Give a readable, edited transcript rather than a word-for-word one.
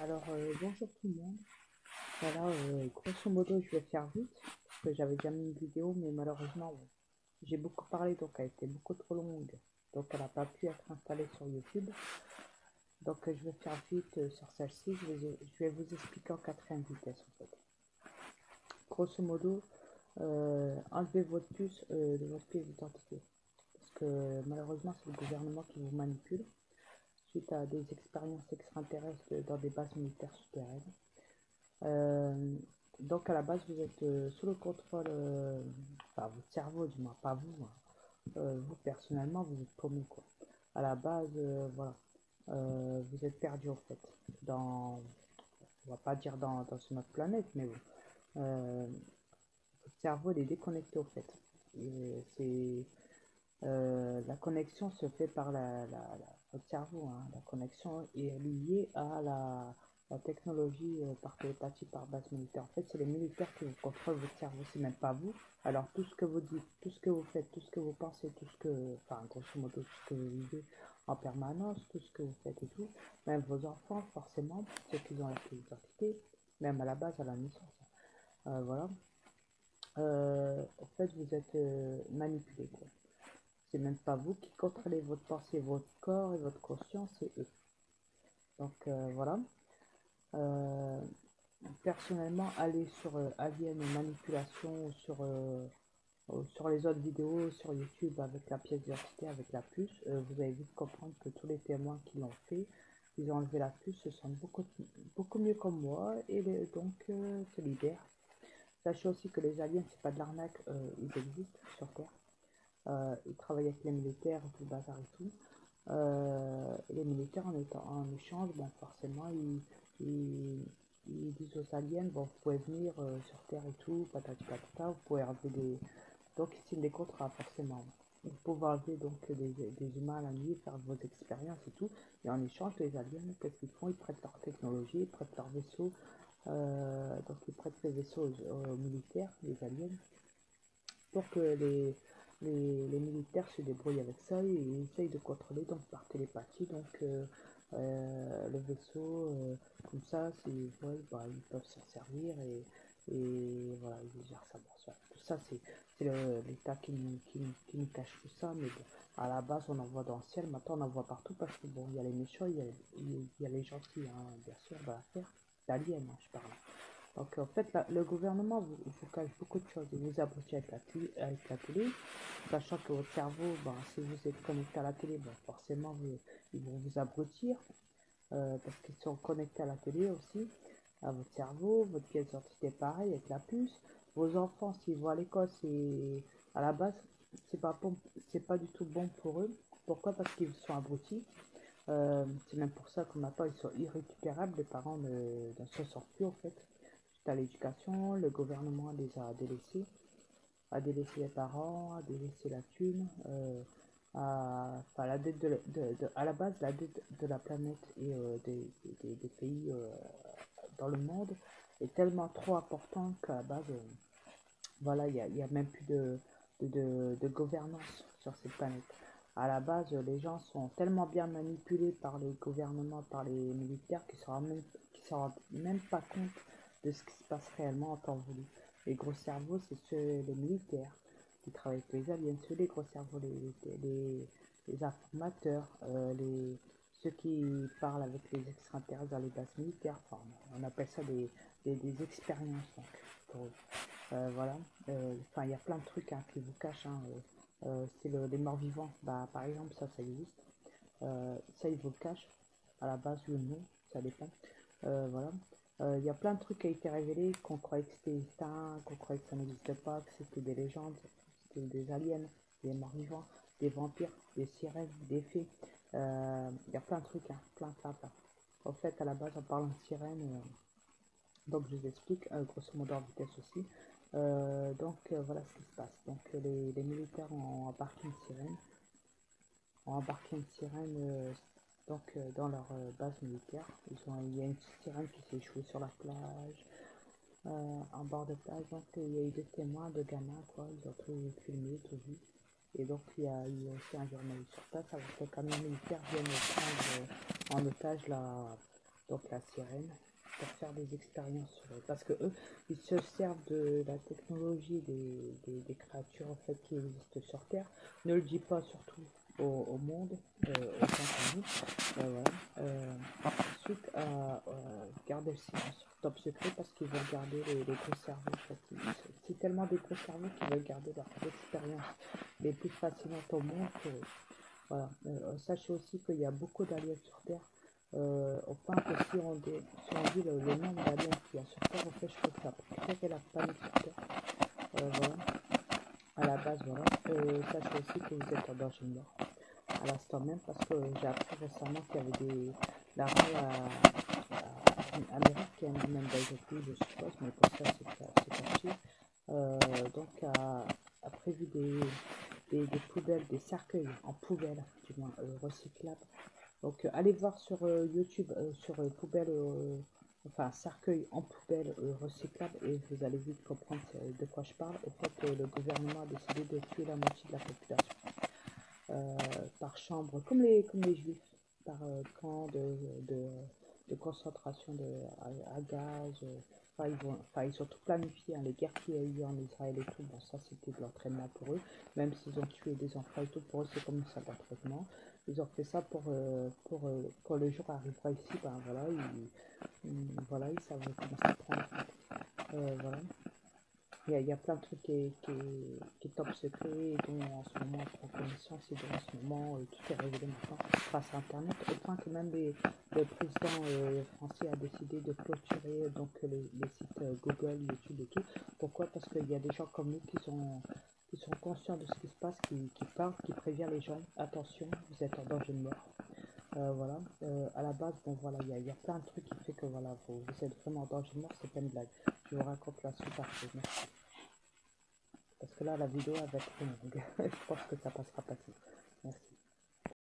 Bonjour tout le monde. Voilà, grosso modo, je vais faire vite, parce que j'avais déjà mis une vidéo, mais malheureusement, j'ai beaucoup parlé, donc elle était beaucoup trop longue. Donc elle n'a pas pu être installée sur YouTube. Donc je vais faire vite sur celle-ci. Je vais vous expliquer en quatrième vitesse, en fait. Grosso modo, enlevez votre puce de votre pièce d'identité. Parce que malheureusement, c'est le gouvernement qui vous manipule suite à des expériences extraterrestres dans des bases militaires souterraines. Euh, donc à la base, vous êtes sous le contrôle, enfin votre cerveau du moins, pas vous, hein. Vous personnellement, vous êtes paumé quoi. À la base, voilà, vous êtes perdu en fait. Dans, on va pas dire dans une autre planète, mais bon, votre cerveau il est déconnecté au fait. C'est la connexion se fait par votre cerveau, hein. La connexion est liée à la technologie par télépathie, par base militaire. En fait, c'est les militaires qui vous contrôlent votre cerveau, c'est même pas vous. Alors, tout ce que vous dites, tout ce que vous faites, tout ce que vous pensez, tout ce que, enfin, grosso modo, tout ce que vous vivez en permanence, tout ce que vous faites et tout, même vos enfants, forcément, ceux qui ont la clé d'identité, même à la base, à la naissance. Voilà. En fait, vous êtes manipulé, quoi. C'est même pas vous qui contrôlez votre pensée, votre corps et votre conscience, c'est eux. Donc voilà. Euh, Personnellement, allez sur Alien Manipulation sur les autres vidéos sur YouTube avec la pièce d'identité, avec la puce, vous allez vite comprendre que tous les témoins qui l'ont fait, ils ont enlevé la puce, se sentent beaucoup mieux comme moi et donc se libèrent. Sachez aussi que les aliens, c'est pas de l'arnaque, ils existent sur Terre. Ils travaillent avec les militaires, tout le bazar et tout. Et les militaires en échange, bon, forcément, ils, ils disent aux aliens, bon, vous pouvez venir sur Terre et tout, patati patata, vous pouvez enlever des... Donc, ils signent des contrats, forcément. Vous pouvez enlever donc des humains à la nuit, faire vos expériences et tout. Et en échange, les aliens, qu'est-ce qu'ils font? Ils prêtent leur technologie, ils prêtent leurs vaisseaux. Donc, ils prêtent les vaisseaux aux militaires, les aliens, pour que les militaires se débrouillent avec ça et essayent de contrôler donc par télépathie donc le vaisseau comme ça s'ils veulent bah, ils peuvent s'en servir et voilà ils gèrent ça. Bon, ça tout ça c'est l'état qui nous cache tout ça mais bon à la base on en voit dans le ciel maintenant on en voit partout parce que bon il y a les méchants il y a les gentils hein, bien sûr dans l'affaire d'aliens hein, je parle. Donc en fait, le gouvernement vous cache beaucoup de choses. Il vous abrutit avec la télé, sachant que votre cerveau, ben, si vous êtes connecté à la télé, ben, forcément ils vont vous abrutir parce qu'ils sont connectés à la télé aussi, à votre cerveau, votre pièce d'identité pareil avec la puce. Vos enfants, s'ils vont à l'école, c'est à la base, c'est pas bon, c'est pas du tout bon pour eux. Pourquoi? Parce qu'ils sont abrutis. C'est même pour ça que maintenant ils sont irrécupérables, les parents ne se sortent plus en fait à l'éducation, le gouvernement les a délaissé les parents, a délaissé la thune, enfin, la dette à la base, la dette de la planète et des pays dans le monde est tellement trop important qu'à la base, voilà, il y a même plus de gouvernance sur cette planète. À la base, les gens sont tellement bien manipulés par les gouvernements, par les militaires, qu'ils s'en rendent même pas compte de ce qui se passe réellement en temps voulu. Les gros cerveaux, c'est les militaires qui travaillent avec les aliens, ceux les gros cerveaux, les informateurs, ceux qui parlent avec les extraterrestres dans les bases militaires. Enfin, on appelle ça des expériences donc, pour eux. Voilà. Enfin, il y a plein de trucs hein, qui vous cachent, hein. C'est les morts vivants. Bah, par exemple, ça existe. Ça, ils vous le cachent. À la base, ou non, ça dépend. Voilà. Il y a plein de trucs qui ont été révélés qu'on croyait que c'était extinct, qu'on croyait que ça n'existait pas, que c'était des légendes, c'était des aliens, des morts vivants, des vampires, des sirènes, des fées. Il y a plein de trucs, hein, plein. En fait, à la base, en parlant de sirènes, donc je vous explique, grosso modo en vitesse aussi. Voilà ce qui se passe. Donc les militaires ont embarqué une sirène, dans leur base militaire. Il y a une petite sirène qui s'est échouée sur la plage, en bord de plage. Donc il y a eu des témoins de gamins, quoi. Ils ont tout filmé, tout vu. Et donc il y a eu aussi un journaliste sur place avec le camion militaire viennent prendre en otage donc la sirène, pour faire des expériences sur eux. Parce que eux, ils se servent de la technologie des créatures en fait qui existent sur Terre. Ne le dis pas surtout au monde, autant que nous. Voilà. Ensuite, garder le silence, top secret, parce qu'ils veulent garder les gros cerveaux. En fait. C'est tellement des gros cerveaux qu'ils veulent garder leur expérience les plus fascinantes au monde. Voilà. Sachez aussi qu'il y a beaucoup d'aliens sur Terre. Au point que si on dit le nombre d'aliens qu'il y a sur Terre, en fait, je trouve que ça peut créer la panique sur Terre. Voilà. À la base, voilà. Sachez aussi que vous êtes en danger de mort à l'instant même, parce que j'ai appris récemment qu'il y avait l'armée américaine, même d'Asie, je suppose, mais pour ça c'est caché. Donc a prévu des poubelles, des cercueils en poubelle, du moins recyclables. Donc allez voir sur YouTube, sur poubelle, enfin cercueil en poubelle recyclable, et vous allez vite comprendre de quoi je parle. Au fait, le gouvernement a décidé de tuer la moitié de la population par chambre, comme les juifs, par camp de concentration à gaz. Ils ont tout planifié, hein, les guerres qu'il y a eu en Israël et tout. Bon, ça c'était de l'entraînement pour eux, même s'ils ont tué des enfants et tout, pour eux c'est comme une salle d'entraînement. Ils ont fait ça pour quand le jour arrivera ici, ben voilà, voilà, ils savent comment ça prend. Voilà. Il y a plein de trucs qui est top secret, et dont en ce moment on prend connaissance, et dont en ce moment tout est révélé maintenant grâce à Internet, au point que même le président français a décidé de clôturer donc les sites Google, YouTube et tout. Pourquoi? Parce qu'il y a des gens comme nous qui sont conscients de ce qui se passe, qui parlent, qui préviennent les gens, attention, vous êtes en danger de mort. Voilà, à la base, bon voilà, il y a plein de trucs qui fait que voilà, vous êtes vraiment en danger de mort, c'est pas une blague. Je vous raconte la suite après, merci. Parce que là, la vidéo, elle va être trop longue. Je pense que ça passera pas.